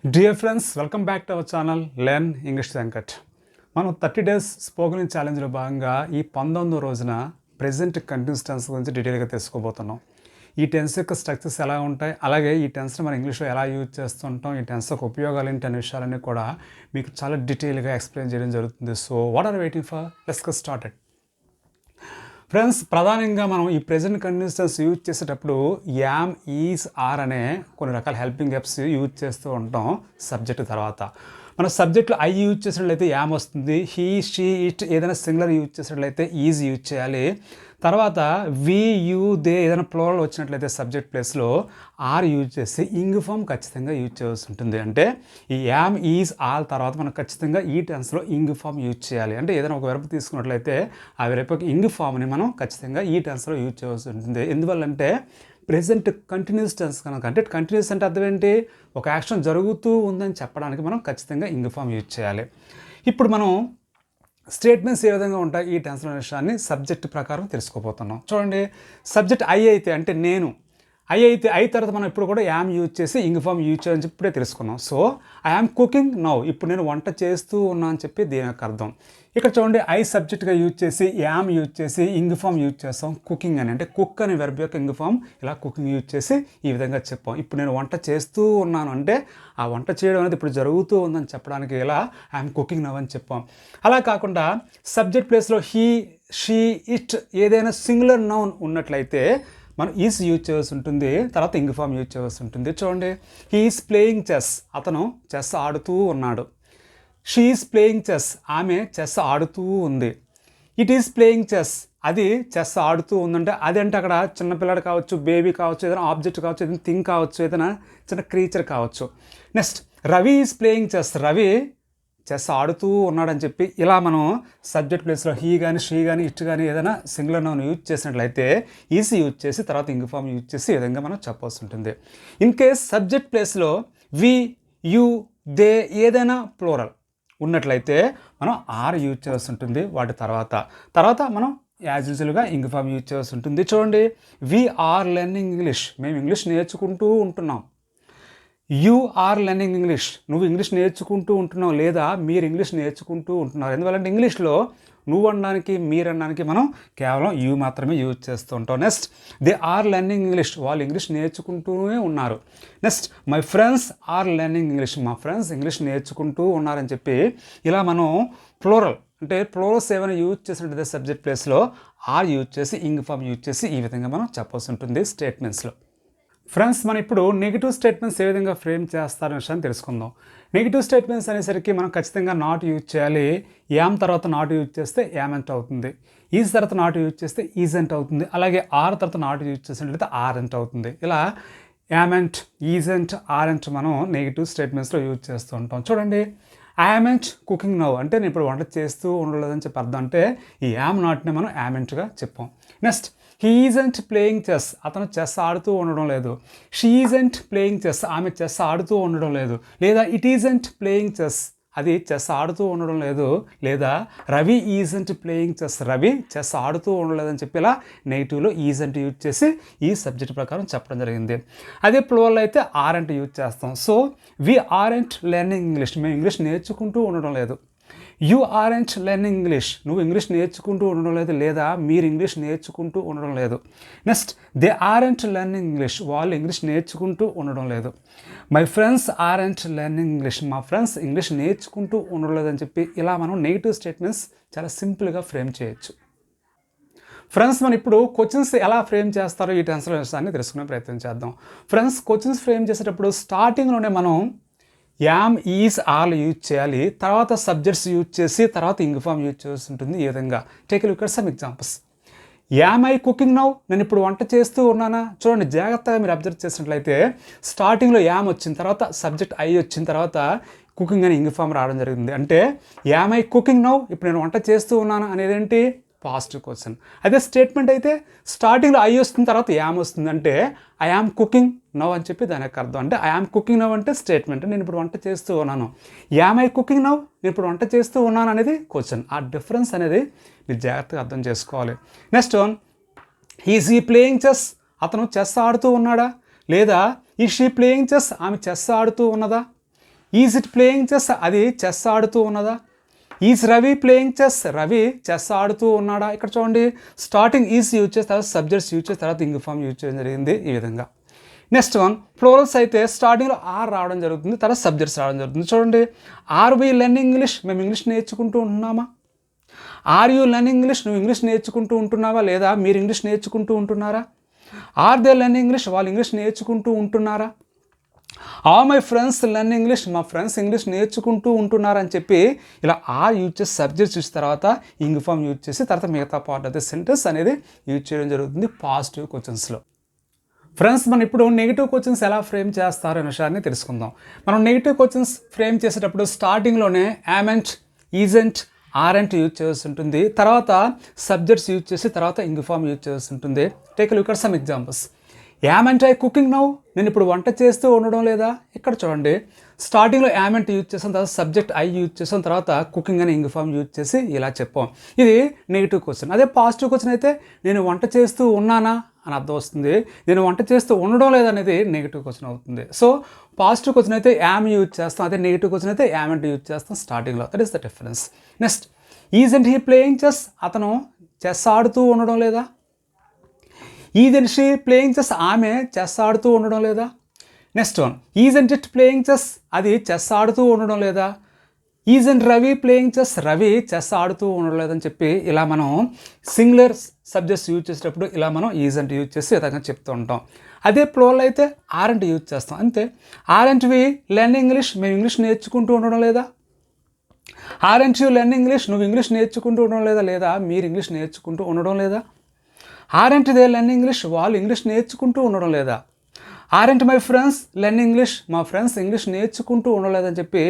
Dear friends, welcome back to our channel Learn English Venkat. మనం 30 days spoken ఛాలెంజ్లో భాగంగా ఈ 19వ రోజున ప్రెజెంట్ కంటిన్యూస్ టెన్స్ గురించి డీటెయిల్గా తెలుసుకోబోతున్నాం. ఈ టెన్స్ యొక్క స్ట్రక్చర్స్ ఎలా ఉంటాయి, అలాగే ఈ టెన్స్ని మనం ఇంగ్లీష్లో ఎలా యూజ్ చేస్తుంటాం, ఈ టెన్స్ యొక్క ఉపయోగాలు ఏంటి అనే విషయాలన్నీ కూడా మీకు చాలా డీటెయిల్గా ఎక్స్ప్లెయిన్ చేయడం జరుగుతుంది. So what are waiting for? Let's get started. Friends, ప్రధానంగా మనం ఈ ప్రెజెంట్ కంటిన్యూస్ టెన్స్ యూజ్ చేసేటప్పుడు యామ్, ఈజ్, ఆర్ అనే కొన్ని రకాల హెల్పింగ్ వెర్బ్స్ యూజ్ చేస్తూ ఉంటాం సబ్జెక్ట్ తర్వాత. మన సబ్జెక్ట్లో ఐ యూజ్ చేసినట్లయితే యామ్ వస్తుంది. హీ, షీ, ఇట్ ఏదైనా సింగులర్ యూజ్ చేసినట్లయితే ఈజ్ యూజ్ చేయాలి. తర్వాత వి, యూ, దే ఏదైనా ప్లూరల్ వచ్చినట్లయితే సబ్జెక్ట్ ప్లేస్లో ఆర్ యూజ్ చేసి ఇంగ్ ఫామ్ ఖచ్చితంగా యూజ్ చేయాల్సి ఉంటుంది. అంటే ఈ యామ్, ఈజ్, ఆల్ తర్వాత మనం ఖచ్చితంగా ఈ టెన్స్లో ఇంగ్ ఫామ్ యూజ్ చేయాలి. అంటే ఏదైనా ఒక వెర్బ్ తీసుకున్నట్లయితే ఆ వెర్బ్ ఇంగ్ ఫామ్ని మనం ఖచ్చితంగా ఈ టెన్స్లో యూజ్ చేయాల్సి ఉంటుంది. ఎందువల్లంటే ప్రెజెంట్ కంటిన్యూస్ టెన్స్ కనుక, అంటే కంటిన్యూస్ అంటే అర్థం ఏంటి, ఒక యాక్షన్ జరుగుతూ ఉందని చెప్పడానికి మనం ఖచ్చితంగా ఇంగ్ ఫామ్ యూజ్ చేయాలి. ఇప్పుడు మనం స్టేట్మెంట్స్ ఏ విధంగా ఉంటాయి ఈ టెన్స్లో అనే విషయాన్ని సబ్జెక్ట్ ప్రకారం తెలుసుకోబోతున్నాం. చూడండి, సబ్జెక్ట్ ఐ అయితే అంటే నేను, ఐ అయితే ఐ తర్వాత మనం ఇప్పుడు కూడా యామ్ యూజ్ చేసి ఇంగ్ ఫామ్ యూజ్ చేయాలని చెప్పి ఇప్పుడే తెలుసుకున్నాం. So I am cooking now, ఇప్పుడు నేను వంట చేస్తూ ఉన్నా అని చెప్పి దీని యొక్క అర్థం. ఇక్కడ చూడండి, ఐ సబ్జెక్ట్గా యూజ్ చేసి యామ్ యూజ్ చేసి ఇంగ్ ఫామ్ యూజ్ చేస్తాం కుకింగ్ అని. అంటే కుక్ అనే వెర్బ్ యొక్క ఇంగ్ ఫామ్ ఇలా కుకింగ్ యూజ్ చేసి ఈ విధంగా చెప్పాం. ఇప్పుడు నేను వంట చేస్తూ ఉన్నాను అంటే ఆ వంట చేయడం అనేది ఇప్పుడు జరుగుతూ ఉందని చెప్పడానికి ఇలా ఐఎమ్ కుకింగ్ నవ్ అని చెప్పాం. అలా కాకుండా సబ్జెక్ట్ ప్లేస్లో హీ, షీ, ఇట్ ఏదైనా సింగులర్ నౌన్ ఉన్నట్లయితే మనం ఈజ్ యూజ్ చేయాల్సి ఉంటుంది, తర్వాత ఇంగ్ ఫామ్ యూజ్ చేయాల్సి ఉంటుంది. చూడండి, హీ ఈజ్ ప్లేయింగ్ చెస్, అతను చెస్ ఆడుతూ ఉన్నాడు. షీ ఈజ్ ప్లేయింగ్ చెస్, ఆమె చెస్ ఆడుతూ ఉంది. ఇట్ ఈజ్ ప్లేయింగ్ చెస్, అది చెస్ ఆడుతూ ఉందంటే అది అంటే అక్కడ చిన్నపిల్లడు కావచ్చు, బేబీ కావచ్చు, ఏదైనా ఆబ్జెక్ట్ కావచ్చు, ఏదైనా థింగ్ కావచ్చు, ఏదైనా చిన్న క్రీచర్ కావచ్చు. Next, Ravi is playing chess, Ravi chess ఆడుతూ ఉన్నాడని చెప్పి ఇలా మనం సబ్జెక్ట్ ప్లేస్లో హీ కానీ, షీ కానీ, ఇట్ కానీ ఏదైనా సింగులర్ నౌన్ యూజ్ చేసినట్లయితే ఈజీ యూజ్ చేసి తర్వాత ఇంగ్ ఫామ్ యూజ్ చేసి ఈ విధంగా మనం చెప్పాల్సి ఉంటుంది. ఇన్ కేస్ సబ్జెక్ట్ ప్లేస్లో వి, యూ, దే ఏదైనా ప్లూరల్ ఉన్నట్లయితే మనం ఆర్ యూజ్ చేయాల్సి ఉంటుంది. వాటి తర్వాత మనం యాజ్ యూజువల్గా ఇంగ్ ఫామ్ యూజ్ చేయాల్సి ఉంటుంది. చూడండి, వి ఆర్ లెర్నింగ్ ఇంగ్లీష్, మేము ఇంగ్లీష్ నేర్చుకుంటూ ఉంటున్నాం. యూ ఆర్ లెర్నింగ్ ఇంగ్లీష్, నువ్వు ఇంగ్లీష్ నేర్చుకుంటూ ఉంటున్నావు, లేదా మీరు ఇంగ్లీష్ నేర్చుకుంటూ ఉంటున్నారు. ఎందువల్లంటే ఇంగ్లీష్లో నువ్వు అనడానికి, మీరు అనడానికి మనం కేవలం యూ మాత్రమే యూజ్ చేస్తూ ఉంటాం. Next, they are learning English, వాళ్ళు ఇంగ్లీష్ నేర్చుకుంటూనే ఉన్నారు. Next, my friends are learning English, మా ఫ్రెండ్స్ ఇంగ్లీష్ నేర్చుకుంటూ ఉన్నారని చెప్పి ఇలా మనం ప్లూరల్ అంటే ప్లూరల్స్ ఏమైనా యూజ్ చేసినట్లయితే సబ్జెక్ట్ ప్లేస్లో ఆర్ యూజ్ చేసి ఇంగ్ ఫామ్ యూజ్ చేసి ఈ విధంగా మనం చెప్పాల్సి ఉంటుంది స్టేట్మెంట్స్లో. ఫ్రెండ్స్, మనం ఇప్పుడు నెగిటివ్ స్టేట్మెంట్స్ ఏ విధంగా ఫ్రేమ్ చేస్తారనే విషయాన్ని తెలుసుకుందాం. నెగిటివ్ స్టేట్మెంట్స్ అనేసరికి మనం ఖచ్చితంగా నాట్ యూజ్ చేయాలి. యామ్ తర్వాత నాట్ యూజ్ చేస్తే యామెంట్ అవుతుంది. ఈజ్ తర్వాత నాట్ యూజ్ చేస్తే ఈజెంట్ అవుతుంది. అలాగే ఆర్ తర్వాత నాట్ యూజ్ చేసినట్లయితే ఆరెంట్ అవుతుంది. ఇలా యామెంట్, ఈజెంట్, ఆరెంట్ మనం నెగిటివ్ స్టేట్మెంట్స్లో యూజ్ చేస్తూ ఉంటాం. చూడండి, యామెంట్ కుకింగ్ నవ్ అంటే నేను ఇప్పుడు వంట చేస్తూ ఉండలేదని చెప్పి అర్థం. అంటే ఈ యామ్ నాట్ని మనం యామెంట్గా చెప్పాం. Next, he isn't playing chess, అతను చెస్ ఆడుతూ ఉండడం లేదు. షీ ఈజెంట్ ప్లేయింగ్ చెస్, ఆమె చెస్ ఆడుతూ ఉండడం లేదు. లేదా ఇట్ ఈజెంట్ ప్లేయింగ్ చెస్, అది చెస్ ఆడుతూ ఉండడం లేదు. లేదా Ravi isn't playing chess, Ravi chess ఆడుతూ ఉండలేదని చెప్పి ఇలా నెగిటివ్లో ఈజెంట్ యూజ్ చేసి ఈ సబ్జెక్ట్ ప్రకారం చెప్పడం జరిగింది. అదే ప్లూరల్ అయితే ఆరెంట్ యూజ్ చేస్తాం. So we aren't learning English, మేము ఇంగ్లీష్ నేర్చుకుంటూ ఉండడం లేదు. యూ ఆరెంట్ లెర్నింగ్ ఇంగ్లీష్, నువ్వు ఇంగ్లీష్ నేర్చుకుంటూ ఉండడం లేదు, లేదా మీరు ఇంగ్లీష్ నేర్చుకుంటూ ఉండడం లేదు. Next, they aren't learning English, వాళ్ళు ఇంగ్లీష్ నేర్చుకుంటూ ఉండడం లేదు. My friends aren't learning English, మా ఫ్రెండ్స్ ఇంగ్లీష్ నేర్చుకుంటూ ఉండడం లేదని చెప్పి ఇలా మనం నెగిటివ్ స్టేట్మెంట్స్ చాలా సింపుల్గా ఫ్రేమ్ చేయొచ్చు. ఫ్రెండ్స్, మనం ఇప్పుడు క్వశ్చన్స్ ఎలా ఫ్రేమ్ చేస్తారో ఈ టెన్స్లో విషయాన్ని తెలుసుకునే ప్రయత్నం చేద్దాం. ఫ్రెండ్స్, క్వశ్చన్స్ ఫ్రేమ్ చేసేటప్పుడు స్టార్టింగ్లోనే మనం యామ్, ఈజ్, ఆల్ యూజ్ చేయాలి. తర్వాత సబ్జెక్ట్స్ యూజ్ చేసి తర్వాత ఇంగ్ ఫామ్ యూజ్ చేయాల్సి ఉంటుంది. ఈ విధంగా take a look at some examples. Yam I cooking now, నేను ఇప్పుడు వంట చేస్తూ ఉన్నానా. చూడండి, జాగ్రత్తగా మీరు అబ్జర్వ్ చేసినట్లయితే స్టార్టింగ్లో యామ్ వచ్చిన తర్వాత సబ్జెక్ట్ ఐ వచ్చిన తర్వాత కుకింగ్ అని ఇంగ్ ఫామ్ రావడం జరిగింది. అంటే యామ్ ఐ కుకింగ్ నౌ, ఇప్పుడు నేను వంట చేస్తూ ఉన్నాను అనేది ఏంటి, పాజిటివ్ క్వశ్చన్. అదే స్టేట్మెంట్ అయితే స్టార్టింగ్లో ఐ వస్తుంది, తర్వాత యామ్ వస్తుంది. అంటే ఐ యామ్ కుకింగ్ నవ్ అని చెప్పి దాని యొక్క అర్థం. అంటే ఐ యామ్ కుకింగ్ నవ్ అంటే స్టేట్మెంట్, నేను ఇప్పుడు వంట చేస్తూ ఉన్నాను. యామ్ ఐ కుకింగ్ నవ్, నేను ఇప్పుడు వంట చేస్తూ ఉన్నాను అనేది క్వశ్చన్. ఆ డిఫరెన్స్ అనేది మీరు జాగ్రత్తగా అర్థం చేసుకోవాలి. Next one, is he playing chess, అతను చెస్ ఆడుతూ ఉన్నాడా. లేదా ఈ షీ ప్లేయింగ్ చెస్, ఆమె చెస్ ఆడుతూ ఉన్నదా. ఈజ్ ఇట్ ప్లేయింగ్ చెస్, అది చెస్ ఆడుతూ ఉన్నదా? Is Ravi playing chess, Ravi chess ఆడుతూ ఉన్నాడా? ఇక్కడ చూడండి, స్టార్టింగ్ ఈజ్ యూజ్ చేసి తర్వాత సబ్జెక్ట్స్ యూజ్ చేసి తర్వాత ఇంగ్ ఫామ్ యూజ్ చేయడం జరిగింది ఈ విధంగా. నెక్స్ట్ వన్, ప్లూరల్స్ అయితే స్టార్టింగ్లో ఆర్ రావడం జరుగుతుంది, తర్వాత సబ్జెక్ట్స్ రావడం జరుగుతుంది. చూడండి, ఆర్ వి లెర్నింగ్ ఇంగ్లీష్, మేము ఇంగ్లీష్ నేర్చుకుంటూ ఉంటున్నామా? ఆర్ యూ లెర్నింగ్ ఇంగ్లీష్, నువ్వు ఇంగ్లీష్ నేర్చుకుంటూ ఉంటున్నావా లేదా మీరు ఇంగ్లీష్ నేర్చుకుంటూ ఉంటున్నారా? ఆర్ దే లెర్నింగ్ ఇంగ్లీష్, వాళ్ళు ఇంగ్లీష్ నేర్చుకుంటూ ఉంటున్నారా? Are my friends learning English, మా ఫ్రెండ్స్ ఇంగ్లీష్ నేర్చుకుంటూ ఉంటున్నారని చెప్పి ఇలా ఆర్ యూజ్ చేసి సబ్జెక్ట్స్ చూసిన తర్వాత ఇంగ్ ఫామ్ యూజ్ చేసి తర్వాత మిగతా పార్ట్ ఆఫ్ ద సెంటెన్స్ అనేది యూజ్ చేయడం జరుగుతుంది పాజిటివ్ క్వశ్చన్స్లో. ఫ్రెండ్స్, మనం ఇప్పుడు నెగిటివ్ క్వశ్చన్స్ ఎలా ఫ్రేమ్ చేస్తారు అనే విషయాన్ని తెలుసుకుందాం. మనం నెగిటివ్ క్వశ్చన్స్ ఫ్రేమ్ చేసేటప్పుడు స్టార్టింగ్లోనే యామెంట్, ఈజెంట్, ఆరెంట్ యూజ్ చేయాల్సి ఉంటుంది, తర్వాత సబ్జెక్ట్స్ యూజ్ చేసి తర్వాత ఇంగ్ ఫామ్ యూజ్ చేయాల్సి ఉంటుంది. Take look at some examples. Aren't I cooking now, నేను ఇప్పుడు వంట చేస్తూ ఉండడం లేదా? ఇక్కడ చూడండి, స్టార్టింగ్లో యామెంట్ యూజ్ చేసాం, తర్వాత సబ్జెక్ట్ ఐ యూజ్ చేసాం, తర్వాత కుకింగ్ అని ఇంగ్ ఫామ్ యూజ్ చేసి ఇలా చెప్పాం. ఇది నెగిటివ్ క్వశ్చన్. అదే పాజిటివ్ క్వశ్చన్ అయితే నేను వంట చేస్తూ ఉన్నానా అని అర్థం వస్తుంది, నేను వంట చేస్తూ ఉండడం లేదనేది నెగిటివ్ క్వశ్చన్ అవుతుంది. సో పాజిటివ్ క్వశ్చన్ అయితే యామ్ యూజ్ చేస్తాం, అదే నెగిటివ్ క్వశ్చన్ అయితే యామెంట్ యూజ్ చేస్తాం స్టార్టింగ్లో. That is the difference. Next, isn't he playing chess, అతను చెస్ ఆడుతూ ఉండడం లేదా? ఈజెంట్ షీ ప్లేయింగ్ చెస్, ఆమె చెస్ ఆడుతూ ఉండడం లేదా? Next one, isn't it playing chess, అది చెస్ ఆడుతూ ఉండడం లేదా? Isn't Ravi playing chess, Ravi chess ఆడుతూ ఉండడం లేదని చెప్పి ఇలా మనం సింగులర్ సబ్జెక్ట్స్ యూజ్ చేసేటప్పుడు ఇలా మనం ఈజెంట్ యూజ్ చేసి విధంగా చెప్తూ ఉంటాం. అదే ప్లూరల్ అయితే ఆరెంట్ యూజ్ చేస్తాం. అంతే, ఆరెంట్ వి లెర్నింగ్ ఇంగ్లీష్, మేము ఇంగ్లీష్ నేర్చుకుంటూ ఉండడం లేదా? ఆరెంట్ యూ లెర్నింగ్ ఇంగ్లీష్, నువ్వు ఇంగ్లీష్ నేర్చుకుంటూ ఉండడం లేదా? లేదా మీరు ఇంగ్లీష్ నేర్చుకుంటూ ఉండడం లేదా? ఆరెంట్ దే లెర్నింగ్ ఇంగ్లీష్, వాళ్ళు ఇంగ్లీష్ నేర్చుకుంటూ ఉండడం లేదా? Aren't my friends learning English, మా ఫ్రెండ్స్ ఇంగ్లీష్ నేర్చుకుంటూ ఉండలేదని చెప్పి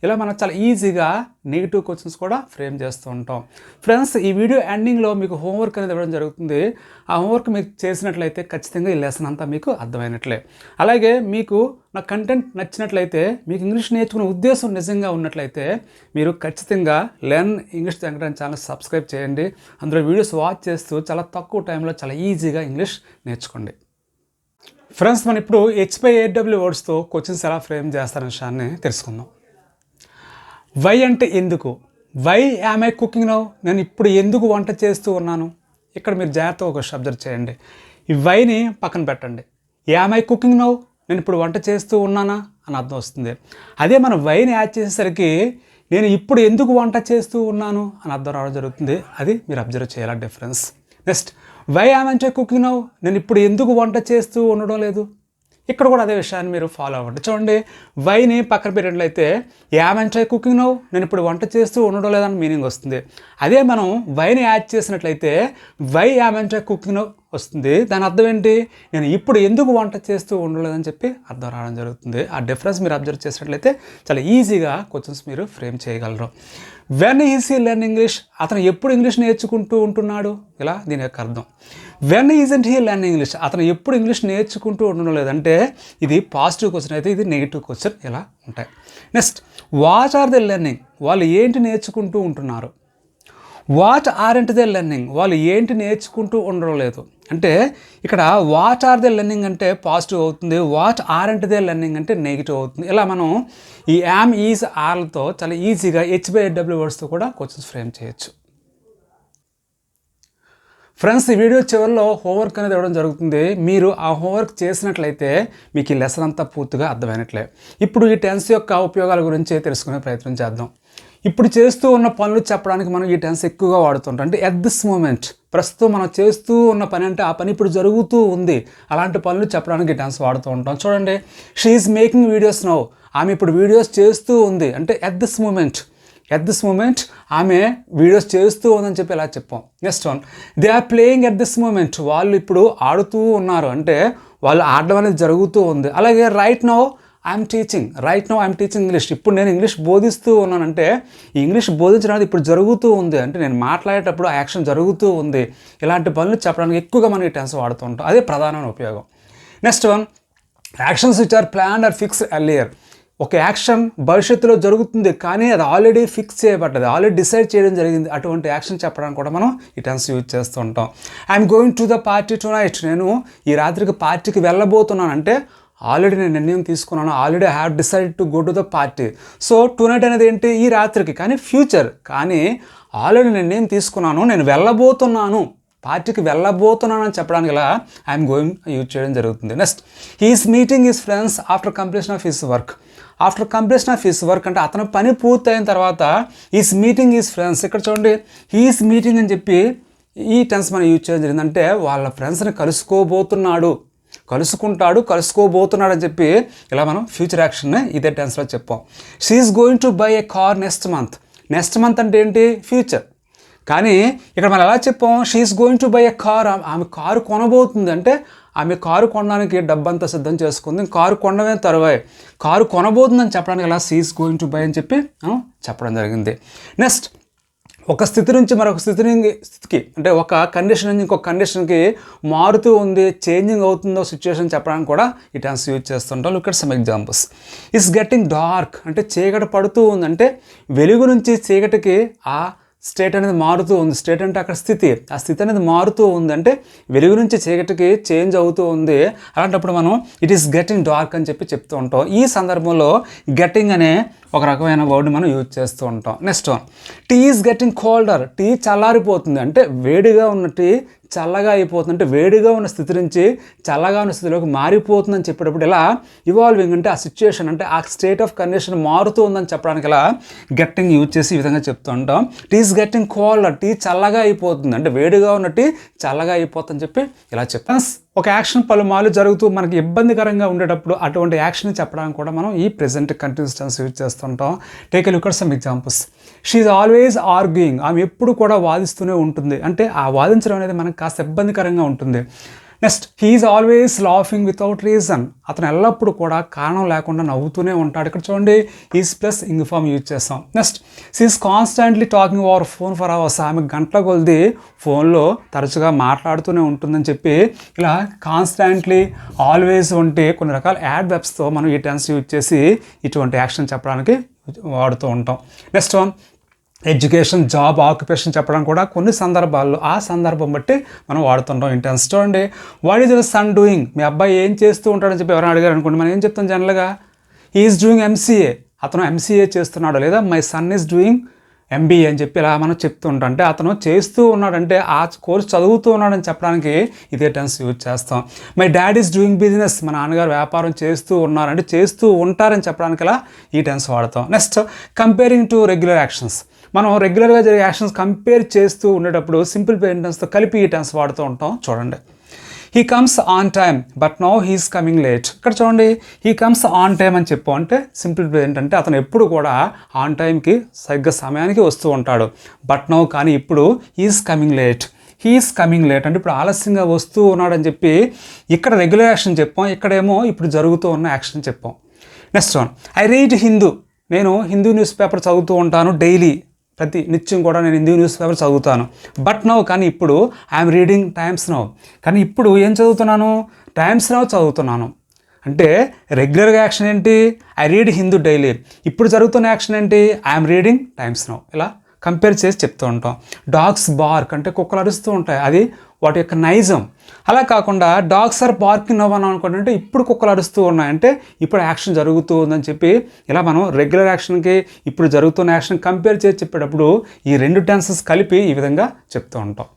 ఇలా మనం చాలా ఈజీగా నెగిటివ్ క్వశ్చన్స్ కూడా ఫ్రేమ్ చేస్తూ ఉంటాం. ఫ్రెండ్స్, ఈ వీడియో ఎండింగ్లో మీకు హోంవర్క్ అనేది ఇవ్వడం జరుగుతుంది. ఆ హోంవర్క్ మీకు చేసినట్లయితే ఖచ్చితంగా ఈ లెసన్ అంతా మీకు అర్థమైనట్లే. అలాగే మీకు నా కంటెంట్ నచ్చినట్లయితే, మీకు ఇంగ్లీష్ నేర్చుకునే ఉద్దేశం నిజంగా ఉన్నట్లయితే మీరు ఖచ్చితంగా లెర్న్ ఇంగ్లీష్ ఛానల్ సబ్స్క్రైబ్ చేయండి. అందులో వీడియోస్ వాచ్ చేస్తూ చాలా తక్కువ టైంలో చాలా ఈజీగా ఇంగ్లీష్ నేర్చుకోండి. ఫ్రెండ్స్, మనం ఇప్పుడు H/8W వర్డ్స్తో క్వశ్చన్స్ ఎలా ఫ్రేమ్ చేస్తారనే విషయాన్ని తెలుసుకుందాం. వై అంటే ఎందుకు? Why am I cooking now, నేను ఇప్పుడు ఎందుకు వంట చేస్తూ ఉన్నాను? ఇక్కడ మీరు జాగ్రత్తగా ఒక అబ్జర్వ్ చేయండి. ఈ వైని పక్కన పెట్టండి. యామ్ ఐ కుకింగ్ నౌ, నేను ఇప్పుడు వంట చేస్తూ ఉన్నానా అని అర్థం వస్తుంది. అదే మనం వైని యాడ్ చేసేసరికి నేను ఇప్పుడు ఎందుకు వంట చేస్తూ ఉన్నాను అని అర్థం రావడం జరుగుతుంది. అది మీరు అబ్జర్వ్ చేయాలి difference. Next, why aren't I cooking now, నేను ఇప్పుడు ఎందుకు వంట చేస్తూ ఉండడం లేదు? ఇక్కడ కూడా అదే విషయాన్ని మీరు ఫాలో అవ్వండి. చూడండి, వైని పక్కన పెట్టినట్లయితే యామెంట్ ఐ కుకింగ్ నౌ, నేను ఇప్పుడు వంట చేస్తూ ఉండడం లేదని మీనింగ్ వస్తుంది. అదే మనం వైని యాడ్ చేసినట్లయితే why aren't I cooking now వస్తుంది. దాని అర్థం ఏంటి? నేను ఇప్పుడు ఎందుకు వంట చేస్తూ ఉండలేదని చెప్పి అర్థం రావడం జరుగుతుంది. ఆ డిఫరెన్స్ మీరు అబ్జర్వ్ చేసినట్లయితే చాలా ఈజీగా క్వశ్చన్స్ మీరు ఫ్రేమ్ చేయగలరు. When is he learn English, అతను ఎప్పుడు ఇంగ్లీష్ నేర్చుకుంటూ ఉంటున్నాడు? ఇలా దీని యొక్క అర్థం. When isn't he learn English, అతను ఎప్పుడు ఇంగ్లీష్ నేర్చుకుంటూ ఉండడం లేదంటే ఇది పాజిటివ్ క్వశ్చన్ అయితే ఇది నెగిటివ్ క్వశ్చన్ ఇలా ఉంటాయి. Next, what are they learning, వాళ్ళు ఏంటి నేర్చుకుంటూ ఉంటున్నారు? వాట్ ఆరెంట్ దే లెర్నింగ్, వాళ్ళు ఏంటి నేర్చుకుంటూ ఉండడం లేదు. అంటే ఇక్కడ వాట్ ఆర్ దే లెర్నింగ్ అంటే పాజిటివ్ అవుతుంది, వాట్ ఆరెంట్ దే లెర్నింగ్ అంటే నెగిటివ్ అవుతుంది. ఇలా మనం ఈ యామ్, ఈజ్, ఆర్లతో చాలా ఈజీగా H/8W వర్డ్స్తో కూడా క్వశ్చన్స్ ఫ్రేమ్ చేయొచ్చు. ఫ్రెండ్స్, ఈ వీడియో చివరిలో హోంవర్క్ అనేది ఇవ్వడం జరుగుతుంది. మీరు ఆ హోంవర్క్ చేసినట్లయితే మీకు ఈ లెసన్ అంతా పూర్తిగా అర్థమైనట్లే. ఇప్పుడు ఈ టెన్స్ యొక్క ఉపయోగాల గురించి తెలుసుకునే ప్రయత్నం చేద్దాం. ఇప్పుడు చేస్తూ ఉన్న పనులు చెప్పడానికి మనం ఈ టెన్స్ ఎక్కువగా వాడుతుంటాం. అంటే ఎట్ దిస్ మూమెంట్, ప్రస్తుతం మనం చేస్తూ ఉన్న పని అంటే ఆ పని ఇప్పుడు జరుగుతూ ఉంది, అలాంటి పనులు చెప్పడానికి ఈ టెన్స్ వాడుతూ ఉంటాం. చూడండి, she is making videos now, ఆమె ఇప్పుడు వీడియోస్ చేస్తూ ఉంది అంటే at this moment. At this moment ఆమె వీడియోస్ చేస్తూ ఉందని చెప్పి ఇలా చెప్పాం. Next one, they are playing at this moment, వాళ్ళు ఇప్పుడు ఆడుతూ ఉన్నారు అంటే వాళ్ళు ఆడడం అనేది జరుగుతూ ఉంది. అలాగే right now I'm teaching, right now I'm teaching English, ఇప్పుడు నేను ఇంగ్లీష్ బోధిస్తూ ఉన్నానంటే ఈ ఇంగ్లీష్ బోధించడం అనేది ఇప్పుడు జరుగుతూ ఉంది అంటే నేను మాట్లాడేటప్పుడు ఆ యాక్షన్ జరుగుతూ ఉంది. ఇలాంటి పనులు చెప్పడానికి ఎక్కువగా మనం ఈ టెన్స్ వాడుతూ ఉంటాం. అదే ప్రధానమైన ఉపయోగం. Next one, actions which are planned or fixed earlier, ఒక యాక్షన్ భవిష్యత్తులో జరుగుతుంది కానీ అది ఆల్రెడీ ఫిక్స్ చేయబడ్డది, ఆల్రెడీ డిసైడ్ చేయడం జరిగింది. అటువంటి యాక్షన్ చెప్పడానికి కూడా మనం ఈ టెన్స్ యూజ్ చేస్తూ ఉంటాం. I'm going to the party to night, నేను ఈ రాత్రికి పార్టీకి వెళ్ళబోతున్నాను అంటే ఆల్రెడీ నేను నిర్ణయం తీసుకున్నాను, already I have decide to go to the party. So tonight అనేది ఏంటి, ఈ రాత్రికి, కానీ ఫ్యూచర్. కానీ ఆల్రెడీ నిర్ణయం తీసుకున్నాను, నేను వెళ్ళబోతున్నాను, పార్టీకి వెళ్ళబోతున్నాను అని చెప్పడానికి ఇలా ఐఎమ్ గోయింగ్ యూజ్ చేయడం జరుగుతుంది. Next, he's meeting his friends after completion of his work. After completion of his work అంటే అతను పని పూర్తయిన తర్వాత ఈస్ మీటింగ్ హిస్ ఫ్రెండ్స్. ఇక్కడ చూడండి, హీఈస్ మీటింగ్ అని చెప్పి ఈ టెన్స్ మనం యూజ్ చేయడం జరిగింది. అంటే వాళ్ళ ఫ్రెండ్స్ని కలుసుకోబోతున్నాడు, కలుసుకోబోతున్నాడు అని చెప్పి ఇలా మనం ఫ్యూచర్ యాక్షన్ని ఇదే టెన్స్లో చెప్పాం. She's going to buy a car next month. Next month అంటే ఏంటి, ఫ్యూచర్. కానీ ఇక్కడ మనం ఎలా చెప్పాం, she's going to buy a car. ఆమె కారు కొనబోతుంది అంటే ఆమె కారు కొనడానికి డబ్బంతా సిద్ధం చేసుకుంది, కారు కొనడమే తరువాయి, కారు కొనబోతుందని చెప్పడానికి ఎలా షీఈస్ గోయింగ్ టు బై అని చెప్పి చెప్పడం జరిగింది. నెక్స్ట్, ఒక స్థితి నుంచి మరొక స్థితికి అంటే ఒక కండిషన్ నుంచి ఇంకొక కండిషన్కి మారుతూ ఉంది, చేంజింగ్ అవుతుందో సిచ్యువేషన్ చెప్పడానికి కూడా ఈ టెన్స్ యూజ్ చేస్తుంటాం. Look at some examples. It's getting dark అంటే చీకటి పడుతూ ఉంది, అంటే వెలుగు నుంచి చీకటికి ఆ స్టేట్ అనేది మారుతూ ఉంది. స్టేట్ అంటే అక్కడ స్థితి, ఆ స్థితి అనేది మారుతూ ఉంది, అంటే వెలుగు నుంచి చీకటికి చేంజ్ అవుతూ ఉంది. అలాంటప్పుడు మనం ఇట్ ఈస్ గెట్టింగ్ డార్క్ అని చెప్పి చెప్తూ ఉంటాం. ఈ సందర్భంలో గెట్టింగ్ అనే ఒక రకమైన వర్డ్ మనం యూజ్ చేస్తూ ఉంటాం. Next one, tea is getting colder. Tea చల్లారిపోతుంది అంటే వేడిగా ఉన్న టీ చల్లగా అయిపోతుంది, అంటే వేడిగా ఉన్న స్థితి నుంచి చల్లగా ఉన్న స్థితిలోకి మారిపోతుందని చెప్పేటప్పుడు ఇలా ఇవాల్వింగ్ అంటే ఆ సిచ్యుయేషన్ అంటే ఆ స్టేట్ ఆఫ్ కండిషన్ మారుతూ ఉందని చెప్పడానికి ఇలా గెట్టింగ్ యూజ్ చేసి ఈ విధంగా చెప్తూ ఉంటాం. Tea is getting colder, tea చల్లగా అయిపోతుంది అంటే వేడిగా ఉన్న టీ చల్లగా అయిపోతుందని చెప్పి ఇలా చెప్తాం. ఒక యాక్షన్ పలుమార్లు జరుగుతూ మనకి ఇబ్బందికరంగా ఉండేటప్పుడు అటువంటి యాక్షన్ చెప్పడానికి కూడా మనం ఈ ప్రెజెంట్ కంటిన్యూస్ టెన్స్ యూజ్ చేస్తుంటాం. Take a look at some examples. She is always arguing. ఆమె ఎప్పుడు కూడా వాదిస్తూనే ఉంటుంది, అంటే ఆ వాదించడం అనేది మనకు కాస్త ఇబ్బందికరంగా ఉంటుంది. Next, he is always laughing without reason. అతను ఎల్లప్పుడూ కూడా కారణం లేకుండా నవ్వుతూనే ఉంటాడు. ఇక్కడ చూడండి, is plus ing form use చేస్తాం. Next, she is constantly talking over phone for hours. ఆమె గంటల కొలది ఫోన్లో తరచుగా మాట్లాడుతూనే ఉంటుందని చెప్పి ఇలా కాన్స్టాంట్లీ, ఆల్వేస్ వంటి కొన్ని రకాల యాడ్ వెబ్స్తో మనం ఈ టెన్స్ యూజ్ చేసి ఇటువంటి యాక్షన్ చెప్పడానికి వాడుతూ ఉంటాం. Next one, education, job, occupation చెప్పడం కూడా కొన్ని సందర్భాల్లో ఆ సందర్భం బట్టి మనం వాడుతుంటాం ఇంటెన్స్. చూడండి, what is your son doing. మీ అబ్బాయి ఏం చేస్తూ ఉంటాడని చెప్పి ఎవరైనా అడిగారు అనుకోండి, మనం ఏం చెప్తాం జనరల్గా, హీ ఈజ్ డూయింగ్ ఎంసీఏ. అతను ఎంసీఏ చేస్తున్నాడు, లేదా my son is doing MBA అని చెప్పి ఇలా మనం చెప్తూ ఉంటాం. అంటే అతను చేస్తూ ఉన్నాడంటే ఆ కోర్స్ చదువుతూ ఉన్నాడని చెప్పడానికి ఇదే టెన్స్ యూజ్ చేస్తాం. My dad is doing business. మా నాన్నగారు వ్యాపారం చేస్తూ ఉన్నారంటే చేస్తూ ఉంటారని చెప్పడానికి ఇలా ఈ టెన్స్ వాడతాం. Next, comparing to regular actions. మనం రెగ్యులర్గా జరిగే యాక్షన్స్ కంపేర్ చేస్తూ ఉండేటప్పుడు సింపుల్ ప్రెజెంట్ టెన్స్తో కలిపి ఈ టెన్స్ వాడుతూ ఉంటాం. చూడండి, he comes on time but now he's coming late. ఇక్కడ చూడండి, హీ కమ్స్ ఆన్ టైమ్ అని చెప్పాం అంటే సింపుల్ ప్రెజెంట్ అంటే అతను ఎప్పుడు కూడా ఆన్ టైంకి సరిగ్గా సమయానికి వస్తూ ఉంటాడు. బట్ నౌ కానీ ఇప్పుడు he's coming late. He's coming late అంటే ఇప్పుడు ఆలస్యంగా వస్తూ ఉన్నాడని చెప్పి ఇక్కడ రెగ్యులర్ యాక్షన్ చెప్పాం, ఇక్కడేమో ఇప్పుడు జరుగుతూ ఉన్న యాక్షన్ చెప్పాం. Next one, I read Hindu. నేను హిందూ న్యూస్ పేపర్ చదువుతూ ఉంటాను డైలీ, ప్రతి నిత్యం కూడా నేను హిందూ న్యూస్ పేపర్ చదువుతాను. బట్ నౌ కానీ ఇప్పుడు ఐఎమ్ రీడింగ్ టైమ్స్ నౌ. కానీ ఇప్పుడు ఏం చదువుతున్నాను, టైమ్స్ నౌ చదువుతున్నాను. అంటే రెగ్యులర్గా యాక్షన్ ఏంటి, ఐ రీడ్ హిందూ డైలీ. ఇప్పుడు జరుగుతున్న యాక్షన్ ఏంటి, ఐఎమ్ రీడింగ్ టైమ్స్ నౌ. ఇలా కంపేర్ చేసి చెప్తూ ఉంటాం. డాగ్స్ బార్క్ అంటే కుక్కలు అరుస్తూ ఉంటాయి, అది వాటి యొక్క నైజం. అలా కాకుండా డాగ్స్ ఆర్ బార్కింగ్ నౌ అని అనుకుంటే ఇప్పుడు కుక్కలు అరుస్తూ ఉన్నాయంటే ఇప్పుడు యాక్షన్ జరుగుతూ ఉందని చెప్పి ఇలా మనం రెగ్యులర్ యాక్షన్కి ఇప్పుడు జరుగుతున్న యాక్షన్ కంపేర్ చేసి చెప్పేటప్పుడు ఈ రెండు టెన్సెస్ కలిపి ఈ విధంగా చెప్తూ ఉంటాం.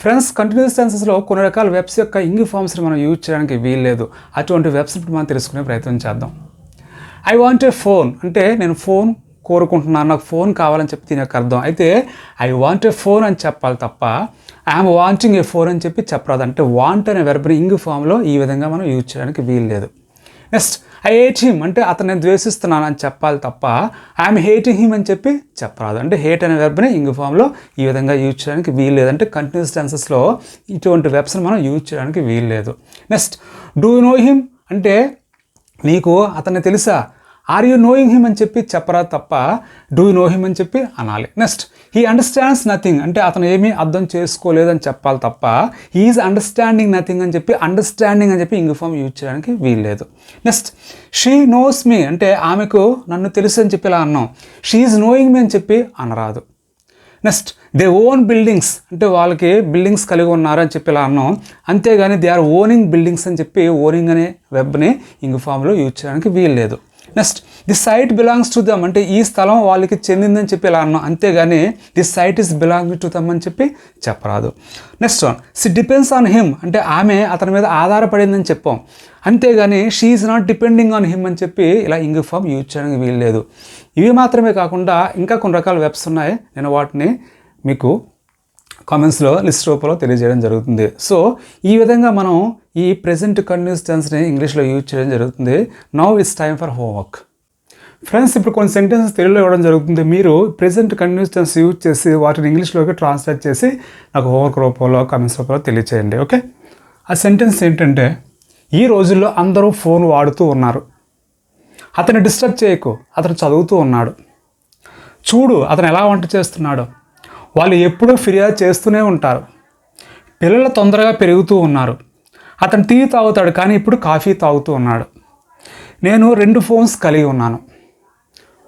ఫ్రెండ్స్, కంటిన్యూస్ టెన్సెస్లో కొన్ని రకాల వెబ్స్ యొక్క ఇంగ్ ఫామ్స్ని మనం యూజ్ చేయడానికి వీల్లేదు. అటువంటి వెబ్స్ ఇప్పుడు మనం తెలుసుకునే ప్రయత్నం చేద్దాం. ఐ వాంట్ ఏ ఫోన్ అంటే నేను ఫోన్ కోరుకుంటున్నాను, నాకు ఫోన్ కావాలని చెప్పి దీని యొక్క అర్థం. అయితే ఐ వాంట్ ఏ ఫోన్ అని చెప్పాలి తప్ప ఐఎమ్ వాంటింగ్ ఏ ఫోన్ అని చెప్పి చెప్పరాదు. అంటే వాంట్ అనే వెర్బ్ని ఇంగ్ ఫామ్లో ఈ విధంగా మనం యూజ్ చేయడానికి వీల్లేదు. నెక్స్ట్, ఐ హేట్ హిమ్ అంటే అతను నేను ద్వేషిస్తున్నాను అని చెప్పాలి తప్ప ఐఎమ్ హేటింగ్ హిమ్ అని చెప్పి చెప్పరాదు. అంటే హేట్ అనే వెర్బ్ని ఇంగ్ ఫామ్లో ఈ విధంగా యూజ్ చేయడానికి వీల్లేదు. అంటే కంటిన్యూస్ టెన్సెస్లో ఇటువంటి వెబ్స్ని మనం యూజ్ చేయడానికి వీల్లేదు. Next, do you know him అంటే నీకు అతన్ని తెలుసా, ఆర్ యూ నోయింగ్ హిమ్ అని చెప్పి చెప్పరా తప్ప డూ యూ నో హిమ్ అని చెప్పి అనాలి. నెక్స్ట్, హీ అండర్స్టాండ్స్ నథింగ్ అంటే అతను ఏమీ అర్థం చేసుకోలేదని చెప్పాలి తప్ప హీఈస్ అండర్స్టాండింగ్ నథింగ్ అని చెప్పి అండర్స్టాండింగ్ అని చెప్పి ఇంగ్ ఫామ్ యూజ్ చేయడానికి వీల్లేదు. నెక్స్ట్, షీ నోస్ మీ అంటే ఆమెకు నన్ను తెలుసు అని చెప్పి ఇలా అన్నాం, షీ ఈజ్ నోయింగ్ మీ అని చెప్పి అనరాదు. నెక్స్ట్ దే ఓన్ బిల్డింగ్స్ అంటే వాళ్ళకి బిల్డింగ్స్ కలిగి ఉన్నారని చెప్పి ఇలా అన్నాం. అంతేగాని దే ఆర్ ఓనింగ్ బిల్డింగ్స్ అని చెప్పి ఓనింగ్ అనే వెబ్ని ఇంగ్ ఫామ్లో యూజ్ చేయడానికి వీల్లేదు. Next the site belongs to them అంటే ఈ స్థలం వాళ్ళకి చెందిందని చెప్పి ఇలా అన్నాం. అంతేగాని the site is belong to them అని చెప్పి చెప్పరాదు. Next one she depends on him అంటే ఆమె అతని మీద ఆధారపడిందని చెప్పాం. అంతేగాని she is not depending on him అని చెప్పి ఇలా ఇంగ్ ఫామ్ యూజ్ చేయడానికి వీల్లేదు. ఇవి మాత్రమే కాకుండా ఇంకా కొన్ని రకాల వెబ్స్ ఉన్నాయి. నేను వాటిని మీకు కామెంట్స్లో లిస్ట్ రూపంలో తెలియజేయడం జరుగుతుంది. సో ఈ విధంగా మనం ఈ ప్రెజెంట్ కంటిన్యూస్ టెన్స్ని ఇంగ్లీష్లో యూజ్ చేయడం జరుగుతుంది. Now it's time for homework. Friends, ఇప్పుడు కొన్ని సెంటెన్సెస్ తెలుగులో ఇవ్వడం జరుగుతుంది. మీరు ప్రెజెంట్ కంటిన్యూస్ టెన్స్ యూజ్ చేసి వాటిని ఇంగ్లీష్లోకి ట్రాన్స్లేట్ చేసి నాకు హోంవర్క్ రూపంలో కామెంట్స్ రూపంలో తెలియచేయండి. ఓకే, ఆ సెంటెన్స్ ఏంటంటే, ఈ రోజుల్లో అందరూ ఫోన్ వాడుతూ ఉన్నారు. అతన్ని డిస్టర్బ్ చేయకు, అతను చదువుతూ ఉన్నాడు. చూడు అతను ఎలా వంట చేస్తున్నాడు. వాళ్ళు ఎప్పుడూ ఫిర్యాదు చేస్తూనే ఉంటారు. పిల్లలు తొందరగా పెరుగుతూ ఉన్నారు. అతను టీ తాగుతాడు కానీ ఇప్పుడు కాఫీ తాగుతూ ఉన్నాడు. నేను 2 ఫోన్స్ కలిగి ఉన్నాను.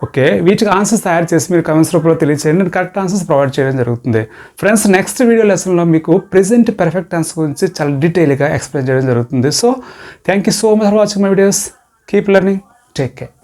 ఓకే, వీటికి ఆన్సర్స్ తయారు చేసి మీరు కామెంట్స్ రూపంలో తెలియచేయండి. నేను కరెక్ట్ ఆన్సర్స్ ప్రొవైడ్ చేయడం జరుగుతుంది. ఫ్రెండ్స్, నెక్స్ట్ వీడియో లెసన్లో మీకు ప్రెజెంట్ పర్ఫెక్ట్ టెన్స్ గురించి చాలా డీటెయిల్గా ఎక్స్ప్లెయిన్ చేయడం జరుగుతుంది. So thank you so much for watching my videos. Keep learning. Take care.